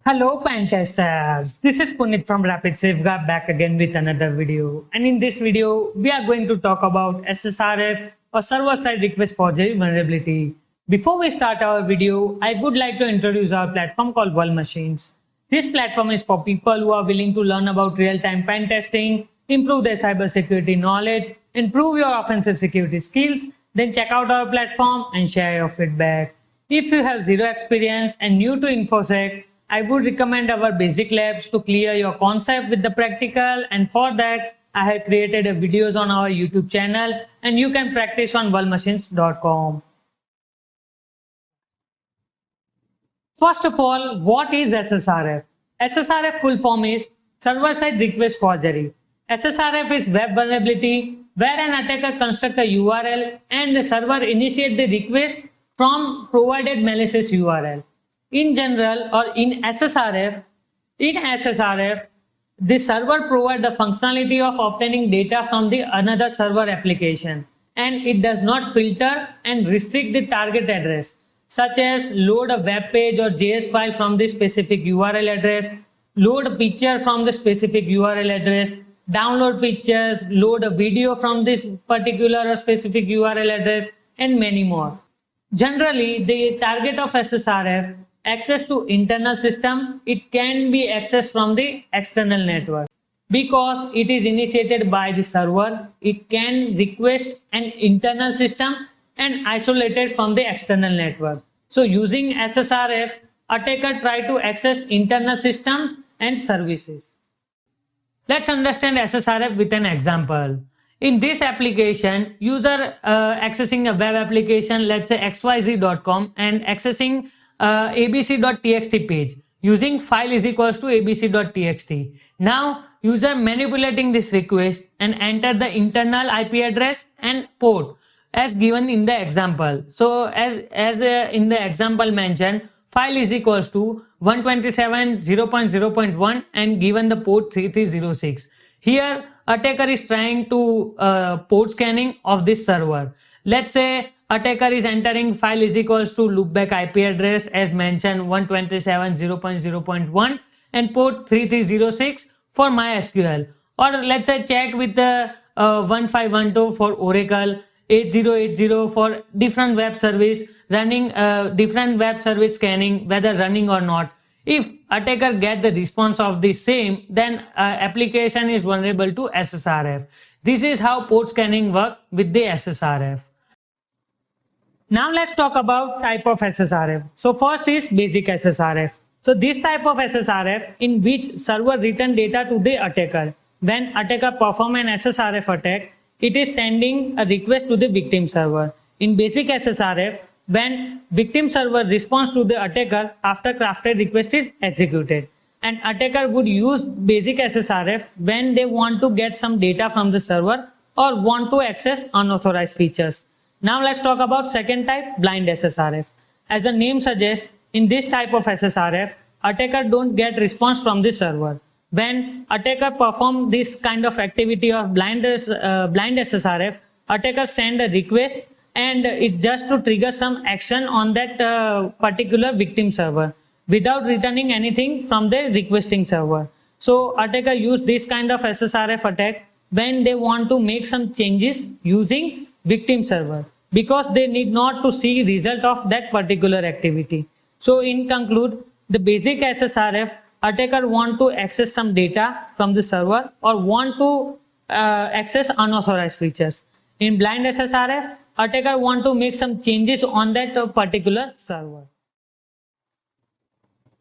Hello, Pentesters. This is Punit from Rapid Safeguard back again with another video. And in this video, we are going to talk about SSRF or server-side request forgery vulnerability. Before we start our video, I would like to introduce our platform called World Machines. This platform is for people who are willing to learn about real-time pen testing, improve their cybersecurity knowledge, improve your offensive security skills. Then check out our platform and share your feedback. If you have zero experience and new to InfoSec, I would recommend our basic labs to clear your concept with the practical, and for that I have created a videos on our YouTube channel and you can practice on worldmachines.com. First of all, what is SSRF? SSRF full form is server-side request forgery. SSRF is web vulnerability where an attacker constructs a URL and the server initiates the request from provided malicious URL. In general or in SSRF, the server provides the functionality of obtaining data from the another server application, and it does not filter and restrict the target address, such as load a web page or JS file from the specific URL address, load a picture from the specific URL address, download pictures, load a video from this particular or specific URL address, and many more. Generally, the target of SSRF access to internal system, it can be accessed from the external network. Because it is initiated by the server, it can request an internal system and isolated from the external network. So using SSRF, attacker try to access internal system and services. Let's understand SSRF with an example. In this application, user accessing a web application, let's say xyz.com, and accessing abc.txt page using file is equals to abc.txt. Now user manipulating this request and enter the internal IP address and port as given in the example. So as in the example mentioned, file is equals to 127.0.0.1 and given the port 3306. Here attacker is trying to port scanning of this server. Let's say attacker is entering file is equals to loopback IP address as mentioned 127.0.0.1 and port 3306 for MySQL, or let's say check with the 1512 for Oracle, 8080 for different web service running, different web service scanning whether running or not. If attacker get the response of the same, then application is vulnerable to SSRF. This is how port scanning work with the SSRF. Now let's talk about type of SSRF. So first is basic SSRF. So this type of SSRF in which server return data to the attacker. When attacker perform an SSRF attack, it is sending a request to the victim server. In basic SSRF, when victim server responds to the attacker after crafted request is executed. And attacker would use basic SSRF when they want to get some data from the server or want to access unauthorized features. Now let's talk about second type, blind SSRF. As the name suggests, in this type of SSRF, attacker don't get response from the server. When attacker perform this kind of activity of blind SSRF, attacker send a request and it just to trigger some action on that particular victim server without returning anything from the requesting server. So attacker use this kind of SSRF attack when they want to make some changes using victim server because they need not to see result of that particular activity. So in conclude, the basic SSRF, attacker want to access some data from the server or want to access unauthorized features. In blind SSRF, attacker want to make some changes on that particular server.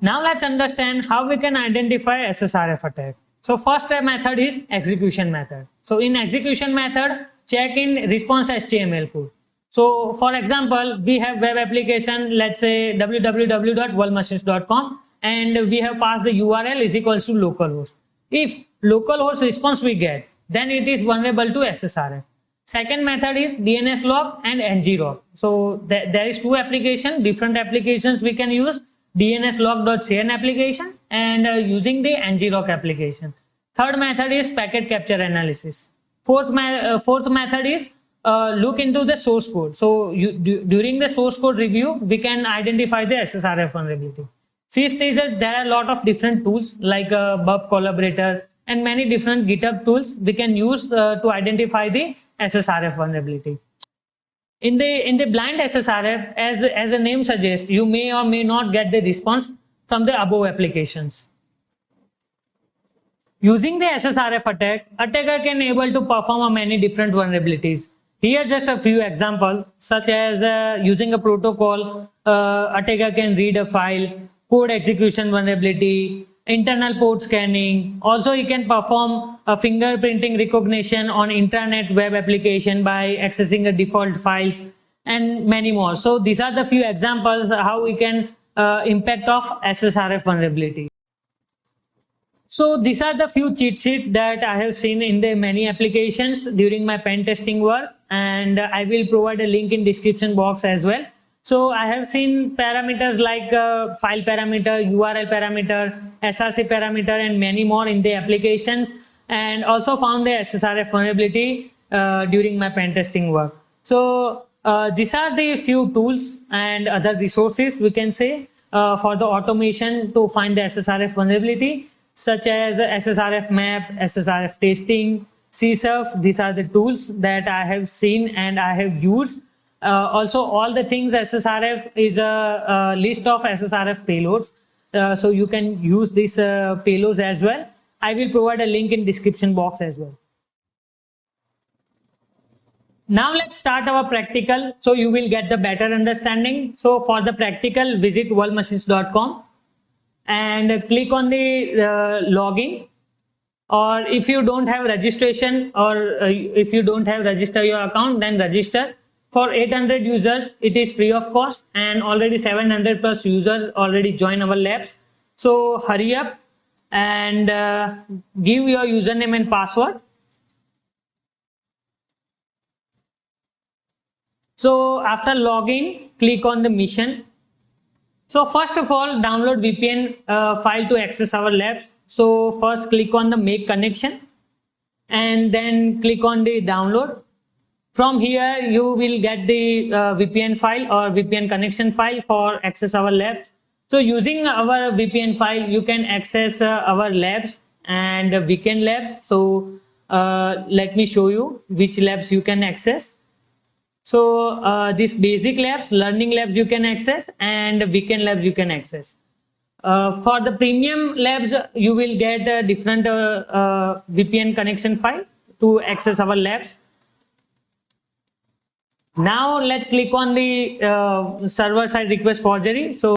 Now let's understand how we can identify SSRF attack. So first method is execution method. So in execution method, check in response HTML code. So for example, we have web application, let's say www.worldmachines.com, and we have passed the URL is equals to localhost. If localhost response we get, then it is vulnerable to SSRF. Second method is DNS log and ngrok. So there is two applications, different applications we can use, DNS log.cn application and using the ngrok application. Third method is packet capture analysis. Fourth method is look into the source code. So during the source code review, we can identify the SSRF vulnerability. Fifth is that there are a lot of different tools like Bub Collaborator and many different GitHub tools we can use to identify the SSRF vulnerability. In the blind SSRF, as the name suggests, you may or may not get the response from the above applications. Using the SSRF attack, attacker can able to perform many different vulnerabilities. Here just a few examples, such as using a protocol, attacker can read a file, code execution vulnerability, internal port scanning. Also, he can perform a fingerprinting recognition on intranet web application by accessing the default files and many more. So these are the few examples how we can impact of SSRF vulnerability. So these are the few cheat sheets that I have seen in the many applications during my pen testing work, and I will provide a link in description box as well. So I have seen parameters like file parameter, URL parameter, SRC parameter, and many more in the applications, and also found the SSRF vulnerability during my pen testing work. So these are the few tools and other resources we can say for the automation to find the SSRF vulnerability, such as SSRF map, SSRF testing, CSRF. These are the tools that I have seen and I have used. Also, all the things SSRF is a list of SSRF payloads. So you can use these payloads as well. I will provide a link in description box as well. Now let's start our practical so you will get the better understanding. So for the practical, visit worldmachines.com and click on the login, or if you don't have registration or if you don't have register your account, then register. For 800 users it is free of cost, and already 700 plus users already join our labs. So hurry up and give your username and password. So after login, click on the mission. So first of all, download VPN file to access our labs. So first click on the make connection and then click on the download. From here, you will get the VPN file or VPN connection file for access our labs. So using our VPN file, you can access our labs and weekend labs. So let me show you which labs you can access. So these basic labs, learning labs you can access, and weekend labs you can access. For the premium labs, you will get a different VPN connection file to access our labs. Now let's click on the server side request forgery. So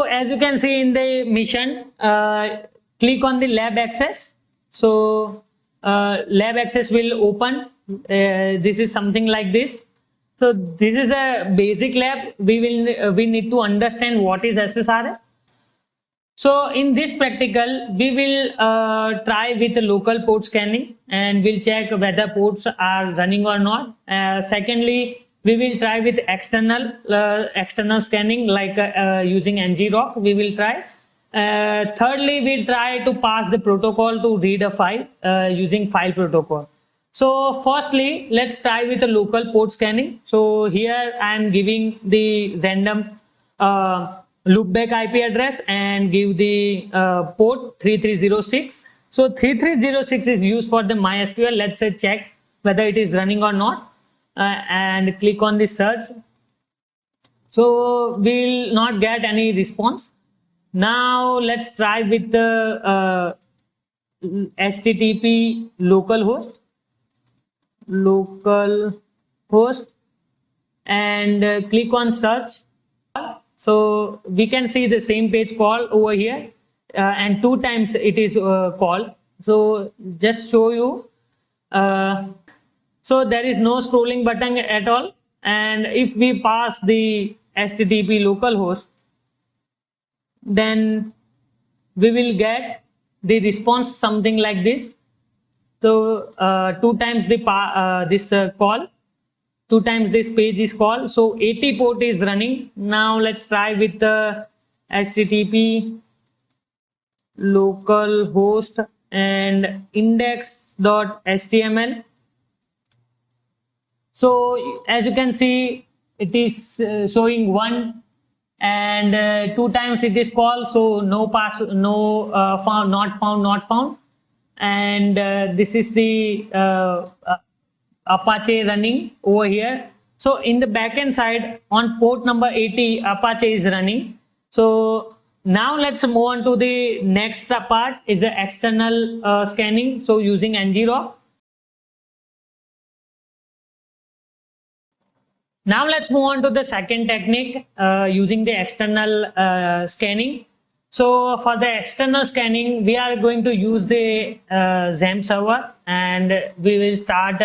as you can see in the mission, click on the lab access. So lab access will open. This is something like this. So this is a basic lab. We need to understand what is SSRF. So in this practical, we will try with the local port scanning and we'll check whether ports are running or not. Secondly, we will try with external scanning like using ngrok. We will try. Thirdly, we'll try to pass the protocol to read a file using file protocol. So firstly, let's try with the local port scanning. So here I am giving the random loopback IP address and give the port 3306. So 3306 is used for the MySQL. Let's say check whether it is running or not and click on the search. So we'll not get any response. Now let's try with the HTTP localhost and click on search. So we can see the same page call over here and 2 times it is called. So just show you. So there is no scrolling button at all, and if we pass the HTTP localhost, then we will get the response something like this. So 2 times the this call, 2 times this page is called. So 80 port is running. Now let's try with the HTTP localhost and index.html. So as you can see, it is showing 1 and 2 times it is called, so no pass, no found, not found, not found. And this is the Apache running over here. So in the backend side on port number 80, Apache is running. So now let's move on to the next part, is the external scanning. So using ngrok. Now let's move on to the second technique, using the external scanning. So for the external scanning, we are going to use the XAMPP server, and we will start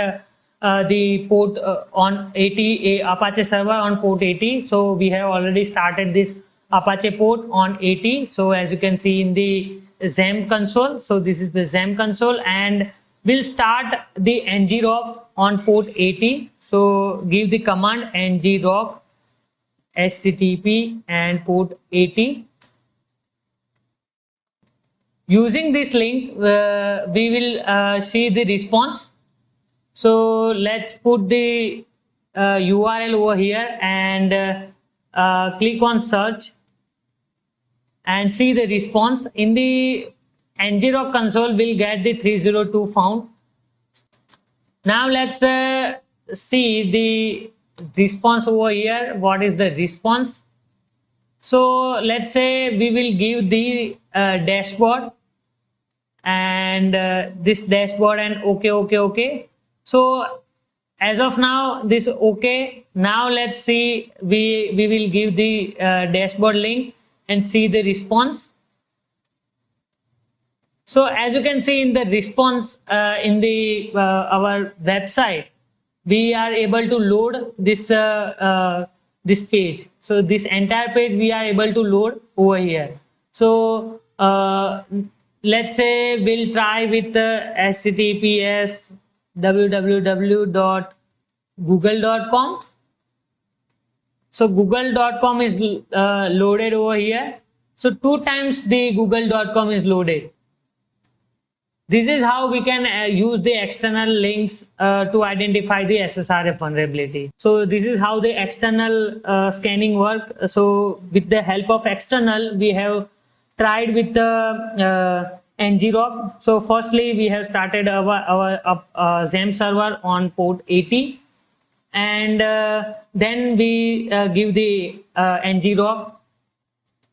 the port on 80, Apache server on port 80. So we have already started this Apache port on 80. So as you can see in the XAMPP console, so this is the XAMPP console, and we'll start the ngrok on port 80. So give the command ngrok http and port 80. Using this link, we will see the response. So let's put the URL over here and click on search and see the response. In the ngrok console, we'll get the 302 found. Now let's see the response over here. What is the response? So let's say we will give the dashboard, and this dashboard, and okay. So as of now this okay. Now let's see, we will give the dashboard link and see the response. So as you can see in the response in the our website, we are able to load this this page. So this entire page we are able to load over here. So let's say we'll try with https www.google.com. So google.com is loaded over here. So 2 times the google.com is loaded. This is how we can use the external links to identify the SSRF vulnerability. So this is how the external scanning work. So with the help of external, we have tried with the ngrok. So firstly, we have started our XAMPP server on port 80, and then we give the ngrok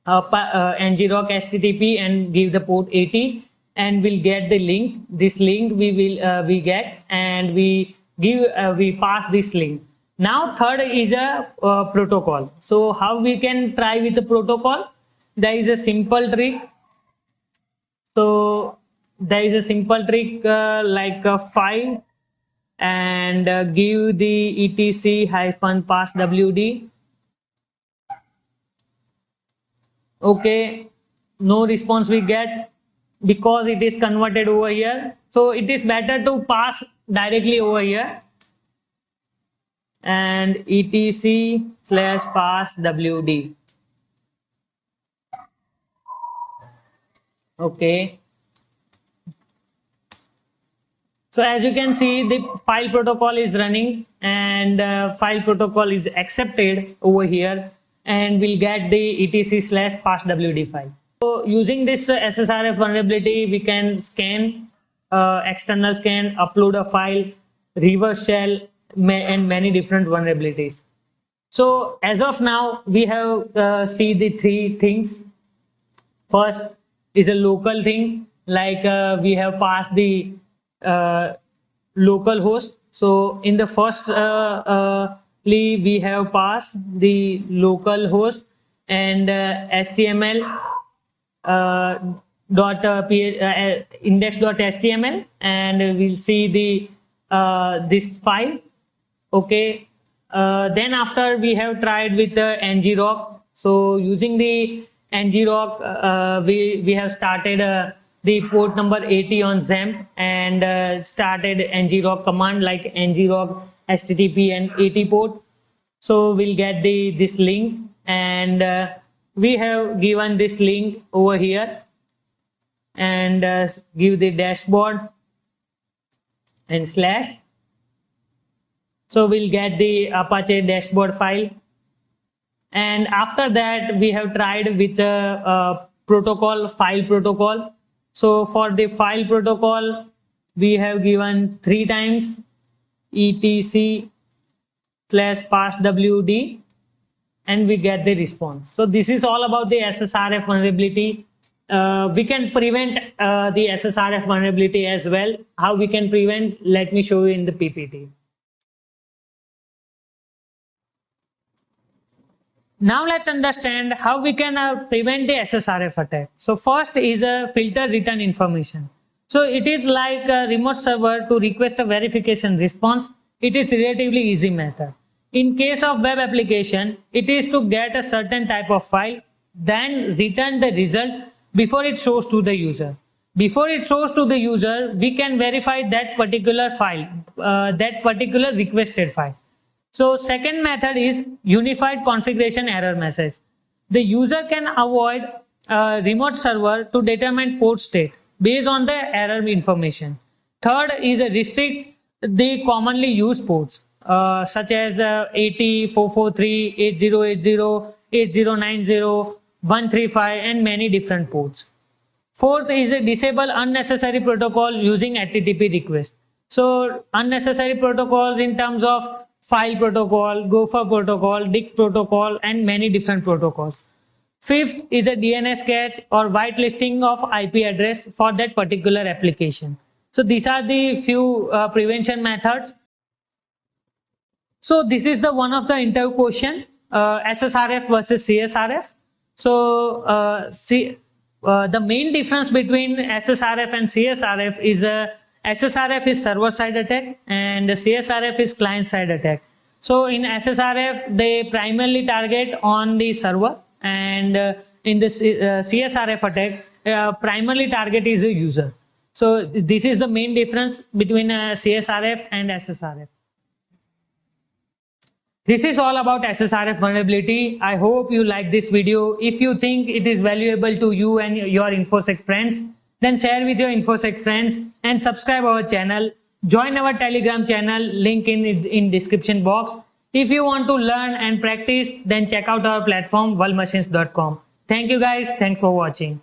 http and give the port 80, and we'll get the link. This link we will we get, and we give we pass this link. Now third is a protocol. So how we can try with the protocol? There is a simple trick. So there is a simple trick like a file, and give the etc-passwd. Okay, no response we get because it is converted over here. So it is better to pass directly over here, and etc/passwd. Okay. So as you can see, the file protocol is running, and file protocol is accepted over here, and we'll get the etc/passwd file. So using this SSRF vulnerability, we can scan, external scan, upload a file, reverse shell, and many different vulnerabilities. So as of now, we have see the 3 things. First is a local thing, like we have passed the local host. So in the first we have passed the local host and HTML index.html, and we'll see the this file. Okay. Then after we have tried with the ngrok. So using the ngrok, we have started the port number 80 on XAMPP, and started ngrok command like ngrok http and 80 port. So we'll get the this link, and we have given this link over here, and give the dashboard and slash. So we'll get the Apache dashboard file. And after that, we have tried with the protocol, file protocol. So for the file protocol, we have given 3 times etc/passwd, and we get the response. So this is all about the SSRF vulnerability. We can prevent the SSRF vulnerability as well. How we can prevent? Let me show you in the PPT. Now let's understand how we can prevent the SSRF attack. So first is a filter return information. So it is like a remote server to request a verification response. It is relatively easy method. In case of web application, it is to get a certain type of file, then return the result before it shows to the user. Before it shows to the user, we can verify that particular file, that particular requested file. So second method is unified configuration error message. The user can avoid a remote server to determine port state based on the error information. Third is a restrict the commonly used ports such as 80, 443, 8080, 8090, 135 and many different ports. Fourth is a disable unnecessary protocol using HTTP request. So unnecessary protocols in terms of file protocol, Gopher protocol, DIC protocol, and many different protocols. Fifth is a DNS cache or whitelisting of IP address for that particular application. So these are the few prevention methods. So this is the one of the interview question, SSRF versus CSRF. So the main difference between SSRF and CSRF is SSRF is server side attack and CSRF is client side attack. So in SSRF they primarily target on the server, and in the CSRF attack primarily target is the user. So this is the main difference between CSRF and SSRF. This is all about SSRF vulnerability. I hope you like this video. If you think it is valuable to you and your InfoSec friends, then share with your InfoSec friends and subscribe our channel. Join our Telegram channel, link in description box. If you want to learn and practice, then check out our platform vulmachines.com. Thank you guys. Thanks for watching.